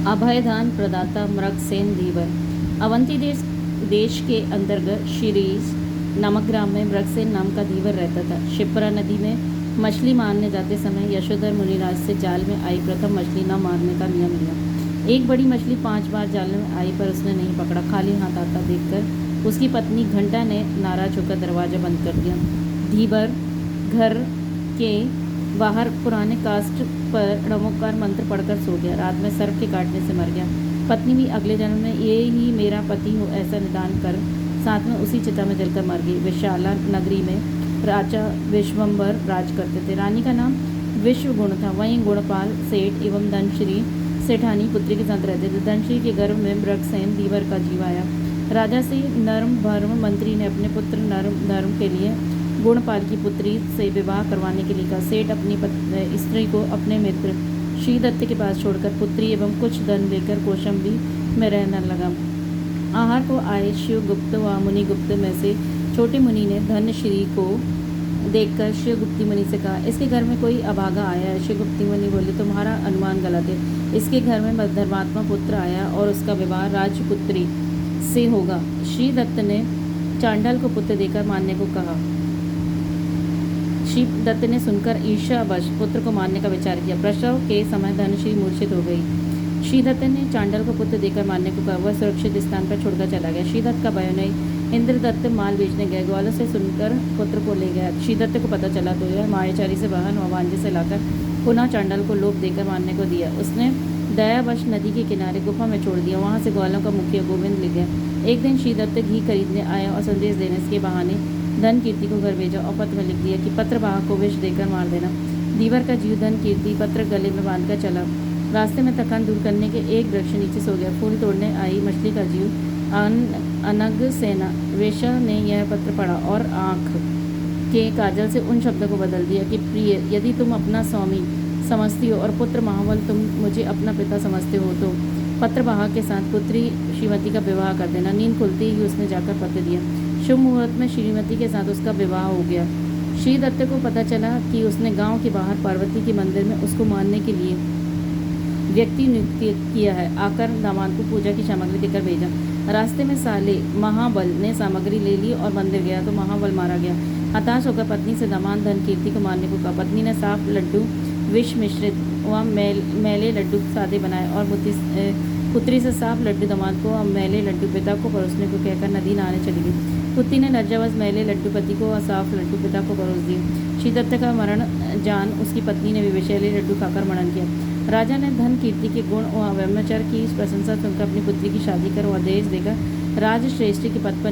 अभयदान प्रदाता मृगसेन धीवर। अवंती देश के अंतर्गत शिरीष नामक ग्राम में मृगसेन नाम का धीवर रहता था। शिप्रा नदी में मछली मारने जाते समय यशोधर मुनिराज से जाल में आई प्रथम मछली न मारने का नियम लिया। एक बड़ी मछली 5 बार जाल में आई पर उसने नहीं पकड़ा। खाली हाथ आता देखकर उसकी पत्नी घंटा ने नाराज होकर दरवाजा बंद कर दिया। धीवर घर के बाहर पुराने कास्ट पर नमोकार मंत्र पढ़कर सो गया। रात में सर्प के काटने से मर गया। पत्नी भी अगले जन्म में ये ही मेरा पति हो ऐसा निदान कर साथ में उसी चिता में जलकर मर गई। विशाला नगरी में राजा विश्वम्भर राज करते थे। रानी का नाम विश्वगुण था। वहीं गुणपाल सेठ एवं धनश्री सेठानी पुत्री के साथ रहते थे। धनश्री के गर्भ में मृगसेन धीवर का जीव आया। राजा से नर्म भर्म मंत्री ने अपने पुत्र नर्म धर्म के लिए गुणपाल की पुत्री से विवाह करवाने के लिए कहा। सेठ अपनी स्त्री को अपने मित्र श्रीदत्त के पास छोड़कर पुत्री एवं कुछ धन लेकर कौशंबी में रहने लगा। आहार को आए शिवगुप्त व मुनिगुप्त में से छोटे मुनि ने धनश्री को देखकर शिवगुप्ती मुनि से कहा, इसके घर में कोई अभागा आया है। शिवगुप्ती मुनि बोले, तुम्हारा अनुमान गलत है। इसके घर में धर्मात्मा पुत्र आया और उसका विवाह राजपुत्री से होगा। श्रीदत्त ने चांडाल को पुत्र देकर मारने को कहा। शिवदत्त ने सुनकर ईर्ष्यावश पुत्र को मारने का विचार किया। प्रसव के समय धनश्री मूर्छित हो गई। श्रीदत्त ने चांडाल को पुत्र देकर मारने को कहा। वह सुरक्षित स्थान पर छोड़कर चला गया। श्रीदत्त का भय नहीं। इंद्रदत्त माल बेचने गए। ग्वालों से सुनकर पुत्र को ले गया। श्रीदत्त को पता चला तो यह मायाचारी से वाहन व वांजे से लाकर पुनः चांडाल को लोभ देकर मारने को दिया। उसने दयावश नदी के किनारे गुफा में छोड़ दिया। वहाँ से ग्वालों का मुखिया गोविंद ले गया। एक दिन श्रीदत्त घी खरीदने आया और संदेश देने के बहाने धन कीर्ति को घर भेजा और पत्र में लिख दिया कि पत्रवाहक को विष देकर मार देना। धीवर का जीव धन कीर्ति पत्र गले में बांधकर चला। रास्ते में थकान दूर करने के एक वृक्ष नीचे सो गया। फूल तोड़ने आई मछली का जीव अनग सेना वेश्या ने यह पत्र पढ़ा और आँख के काजल से उन शब्दों को बदल दिया कि प्रिय, यदि तुम अपना स्वामी समझती हो और पुत्र महाबल तुम मुझे अपना पिता समझते हो तो पत्रवाहक के साथ पुत्री श्रीमती का विवाह कर देना। नींद खुलते ही उसने जाकर पत्र दिया। शुभ मुहूर्त में श्रीमती के साथ उसका विवाह हो गया। श्रीदत्त को पता चला कि उसने गांव के बाहर पार्वती के मंदिर में उसको मारने के लिए व्यक्ति नियुक्त किया है। आकर दामाद को पूजा की सामग्री देकर भेजा। रास्ते में साले महाबल ने सामग्री ले ली और मंदिर गया तो महाबल मारा गया। हताश होकर पत्नी से दामाद धन कीर्ति को मारने को कहा। पत्नी ने साफ लड्डू विष मिश्रित व मैले लड्डू सादे बनाए और पुत्री से साफ लड्डू दामाद को और मैले लड्डू पिता को परोसने को कहकर नदी नहाने चली गई। पुत्री ने लज्जावश मैले लड्डू पति को और साफ लड्डू पिता को परोस दिए। श्रीदत्त का मरण जान उसकी पत्नी ने भी विषैले लड्डू खाकर मरण किया। राजा ने धन कीर्ति के गुण और ब्रह्मचर्य की प्रशंसा सुनकर अपनी पुत्री की शादी कर और आदेश देकर राजश्रेष्ठी के पद पर